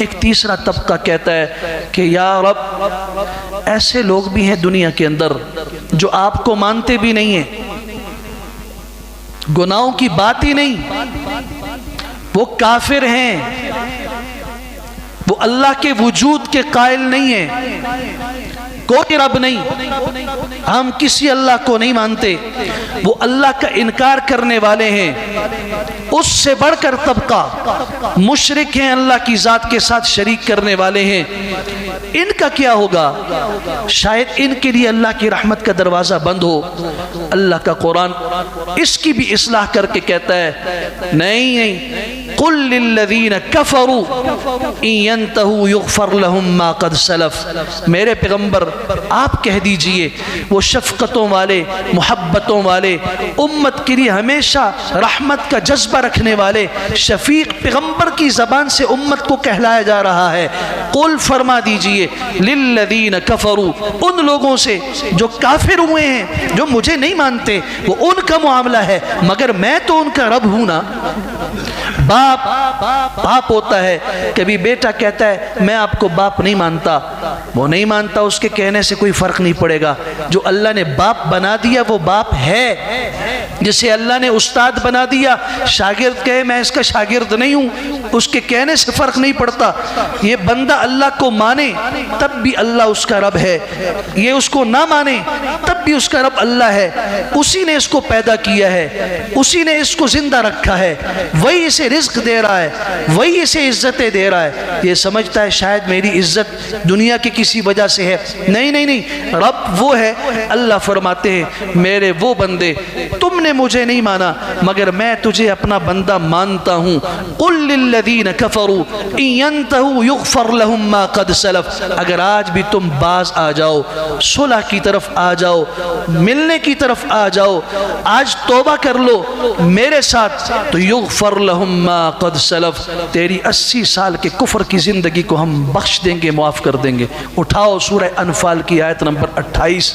ایک تیسرا طبقہ کہتا ہے کہ یا رب ایسے لوگ بھی ہیں دنیا کے اندر جو آپ کو مانتے بھی نہیں ہیں، گناہوں کی بات ہی نہیں، وہ کافر ہیں، وہ اللہ کے وجود کے قائل نہیں ہیں، کوئی رب نہیں، ہم کسی اللہ کو نہیں مانتے، وہ اللہ کا انکار کرنے والے ہیں۔ اس سے بڑھ کر طبقہ مشرک ہیں، اللہ کی ذات کے ساتھ شریک کرنے والے ہیں۔ ان کا کیا ہوگا؟ شاید ان کے لیے اللہ کی رحمت کا دروازہ بند ہو۔ اللہ کا قرآن اس کی بھی اصلاح کر کے کہتا ہے نہیں، قل للذین کفروا ان ینتہوا یغفر لہم ما قد سلف، میرے پیغمبر آپ کہہ دیجئے وہ شفقتوں والے، محبتوں والے، امت کے لیے ہمیشہ رحمت کا جذبہ رکھنے والے شفیق پیغمبر کی زبان سے امت کو کہلایا جا رہا ہے، قل فرما دیجئے للذین کفروا، ان لوگوں سے جو کافر ہوئے ہیں، جو مجھے نہیں مانتے، وہ ان کا معاملہ ہے، مگر میں تو ان کا رب ہوں نا۔ باپ ہوتا ہے، کبھی بیٹا کہتا ہے میں آپ کو باپ نہیں مانتا، وہ نہیں مانتا، اس کے کہنے سے کوئی فرق نہیں پڑے گا۔ جو اللہ نے باپ بنا دیا وہ باپ ہے۔ جسے اللہ نے استاد بنا دیا، شاگرد کہے میں اس کا شاگرد نہیں ہوں، اس کے کہنے سے فرق نہیں پڑتا۔ یہ بندہ اللہ کو مانے تب بھی اللہ اس کا رب ہے، یہ اس کو نہ مانے تب بھی اس کا رب اللہ ہے۔ اسی نے اس کو پیدا کیا ہے، اسی نے اس کو زندہ رکھا ہے، وہی اسے رزق دے رہا ہے، وہی اسے عزتیں دے رہا ہے۔ یہ سمجھتا ہے شاید میری عزت دنیا کی کسی وجہ سے ہے، نہیں، رب وہ ہے۔ اللہ فرماتے ہیں میرے وہ بندے، تم نے مجھے نہیں مانا مگر میں تجھے اپنا بندہ مانتا ہوں۔ قل للذین کفروا ان ینتہوا یغفر لہم ما قد سلف، اگر آج بھی تم باز آ جاؤ، صلح کی طرف آ جاؤ، ملنے کی طرف آ جاؤ، آج توبہ کر لو میرے ساتھ، تو یغفر لہم ما قد سلف، تیری 80 سال کے کفر کی زندگی کو ہم بخش دیں گے، معاف کر دیں گے۔ اٹھاؤ سورہ انفال کی آیت نمبر 28۔